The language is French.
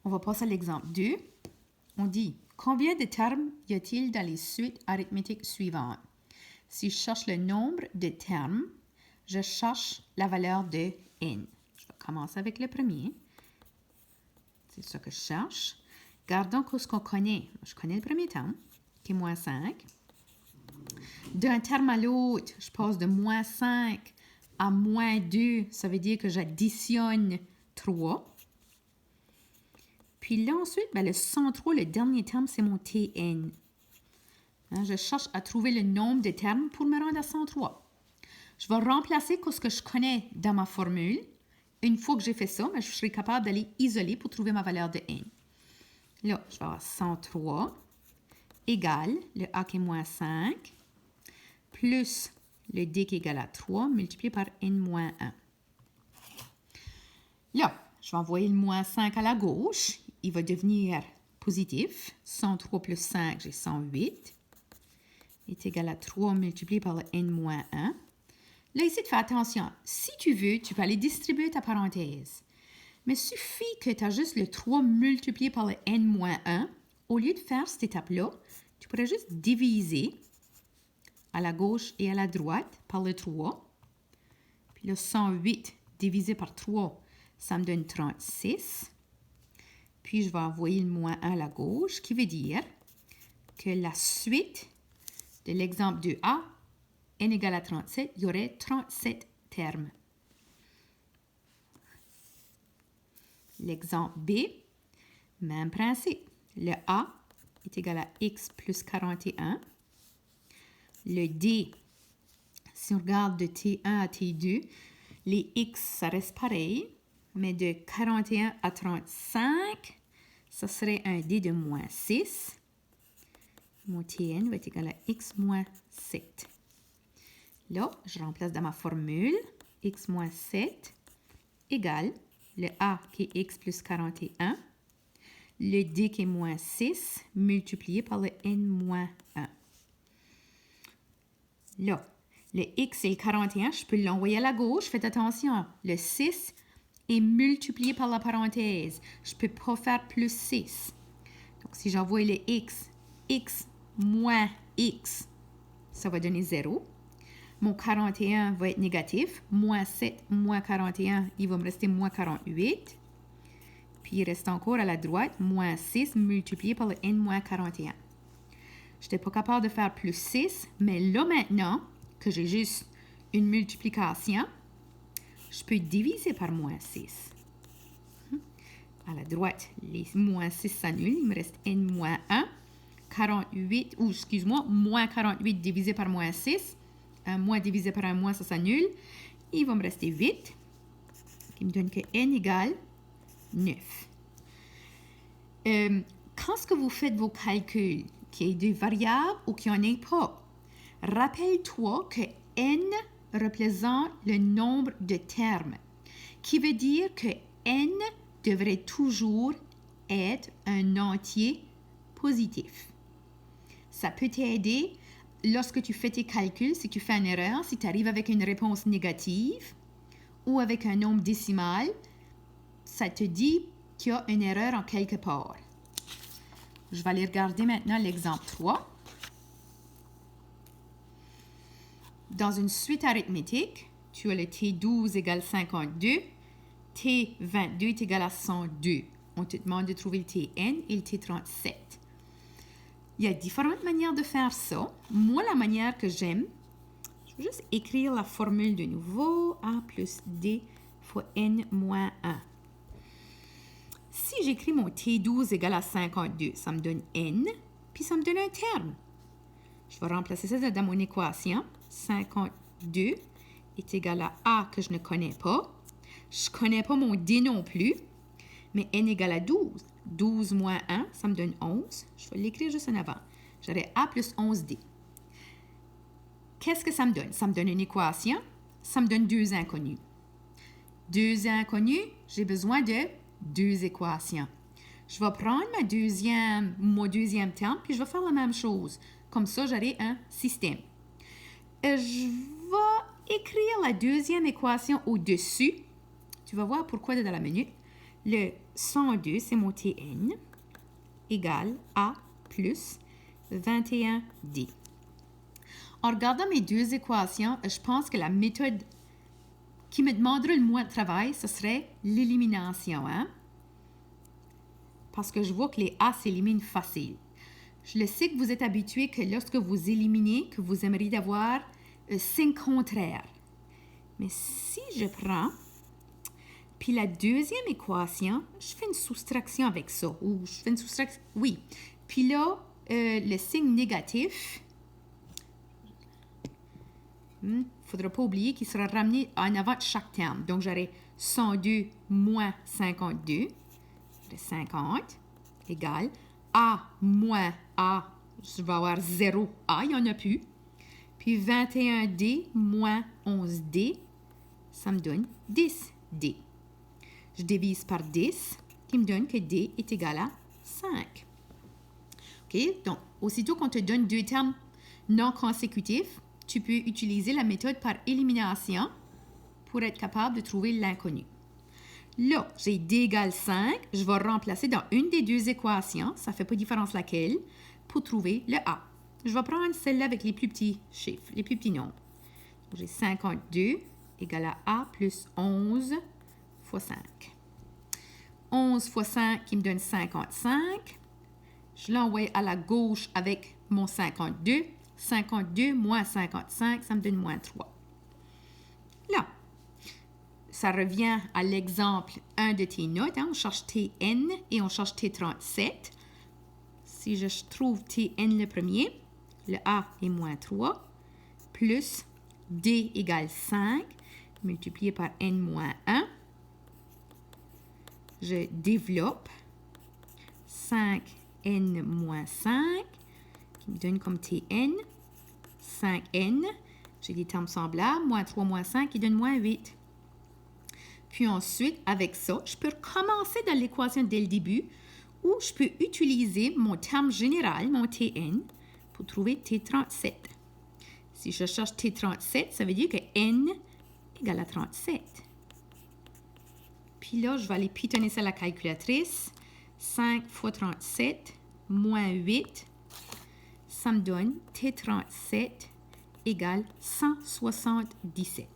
On va passer à l'exemple 2. On dit, combien de termes y a-t-il dans les suites arithmétiques suivantes? Si je cherche le nombre de termes, je cherche la valeur de n. Je vais commencer avec le premier. C'est ça que je cherche. Gardons ce qu'on connaît. Je connais le premier terme, qui est moins 5. D'un terme à l'autre, je passe de moins 5 à moins 2. Ça veut dire que j'additionne 3. Puis là, ensuite, le 103, le dernier terme, c'est mon Tn. Je cherche à trouver le nombre de termes pour me rendre à 103. Je vais remplacer ce que je connais dans ma formule. Une fois que j'ai fait ça, je serai capable d'aller isoler pour trouver ma valeur de n. Là, je vais avoir 103 égale le a qui est moins 5 plus le d qui est égal à 3 multiplié par n moins 1. Là, je vais envoyer le moins 5 à la gauche. Il va devenir positif. 103 plus 5, j'ai 108. Est égal à 3 multiplié par le n moins 1. Là, ici, tu fais attention. Si tu veux, tu peux aller distribuer ta parenthèse. Mais il suffit que tu as juste le 3 multiplié par le n moins 1. Au lieu de faire cette étape-là, tu pourrais juste diviser à la gauche et à la droite par le 3. Puis le 108 divisé par 3, ça me donne 36. Puis je vais envoyer le moins 1 à la gauche, qui veut dire que la suite de l'exemple 2a, n égale à 37, il y aurait 37 termes. L'exemple B, même principe. Le a est égal à x plus 41. Le d, si on regarde de T1 à T2, les x, ça reste pareil, mais de 41 à 35, ça serait un d de moins 6. Mon Tn va être égal à x moins 7. Là, je remplace dans ma formule x moins 7 égale le a qui est x plus 41, le d qui est moins 6 multiplié par le n moins 1. Là, le x et le 41, je peux l'envoyer à la gauche. Faites attention, le 6 est multiplié par la parenthèse. Je ne peux pas faire plus 6. Donc, si j'envoie le x moins x, ça va donner 0. Mon 41 va être négatif. Moins 7, moins 41, il va me rester moins 48. Puis, il reste encore à la droite, moins 6 multiplié par le n moins 41. Je n'étais pas capable de faire plus 6, mais là maintenant, que j'ai juste une multiplication, je peux diviser par moins 6. À la droite, les moins 6 s'annulent. Il me reste n moins 1. 48, ou excuse-moi, moins 48 divisé par moins 6. 1 moins divisé par 1 moins, ça s'annule. Il va me rester 8, qui me donne que n égale 9. Quand est-ce que vous faites vos calculs, qu'il y ait des variables ou qu'il n'y en ait pas, rappelle-toi que n représente le nombre de termes, qui veut dire que n devrait toujours être un entier positif. Ça peut t'aider lorsque tu fais tes calculs, si tu fais une erreur, si tu arrives avec une réponse négative ou avec un nombre décimal, ça te dit qu'il y a une erreur en quelque part. Je vais aller regarder maintenant l'exemple 3. Dans une suite arithmétique, tu as le T12 égale 52, T22 est égal à 102. On te demande de trouver le Tn et le T37. Il y a différentes manières de faire ça. Moi, la manière que j'aime, je vais juste écrire la formule de nouveau. A plus D fois N moins 1. Si j'écris mon T12 égale à 52, ça me donne N, puis ça me donne un terme. Je vais remplacer ça dans mon équation. 52 est égal à A que je ne connais pas. Je ne connais pas mon D non plus, mais N égale à 12. 12 moins 1, ça me donne 11. Je vais l'écrire juste en avant. J'aurai A plus 11D. Qu'est-ce que ça me donne? Ça me donne une équation. Ça me donne deux inconnus. Deux inconnus, j'ai besoin de deux équations. Je vais prendre mon deuxième terme, puis je vais faire la même chose. Comme ça, j'aurai un système. Je vais écrire la deuxième équation au-dessus. Tu vas voir pourquoi dans la minute. Le 102, c'est mon Tn, égale A plus 21D. En regardant mes deux équations, je pense que la méthode qui me demandera le moins de travail, ce serait l'élimination. Hein? Parce que je vois que les A s'éliminent facile. Je le sais que vous êtes habitué que lorsque vous éliminez, que vous aimeriez avoir un signe contraire. Mais si je prends, puis la deuxième équation, je fais une soustraction avec ça. Ou je fais une soustraction, oui. Puis là, le signe négatif, il ne faudra pas oublier qu'il sera ramené en avant de chaque terme. Donc, j'aurai 102 moins 52, 50, égale A moins A, je vais avoir 0 A, il n'y en a plus. Puis 21D moins 11D, ça me donne 10D. Je divise par 10, qui me donne que D est égal à 5. OK? Donc, aussitôt qu'on te donne deux termes non consécutifs, tu peux utiliser la méthode par élimination pour être capable de trouver l'inconnu. Là, j'ai D égale 5. Je vais remplacer dans une des deux équations, ça ne fait pas de différence laquelle, pour trouver le A. Je vais prendre celle-là avec les plus petits chiffres, les plus petits nombres. J'ai 52 égale à A plus 11 fois 5. 11 fois 5 qui me donne 55. Je l'envoie à la gauche avec mon 52. 52 moins 55, ça me donne moins 3. Là, ça revient à l'exemple 1 de tes notes. Hein? On cherche Tn et on cherche T37. Si je trouve Tn le premier, le A est moins 3, plus D égale 5, multiplié par N moins 1. Je développe 5N moins 5, qui me donne comme Tn, 5N. J'ai des termes semblables, moins 3 moins 5, qui donne moins 8. Puis ensuite, avec ça, je peux recommencer dans l'équation dès le début, ou je peux utiliser mon terme général, mon Tn, pour trouver T37. Si je cherche T37, ça veut dire que N égale à 37. Puis là, je vais aller pitonner ça à la calculatrice. 5 fois 37 moins 8, ça me donne T37 égale 177.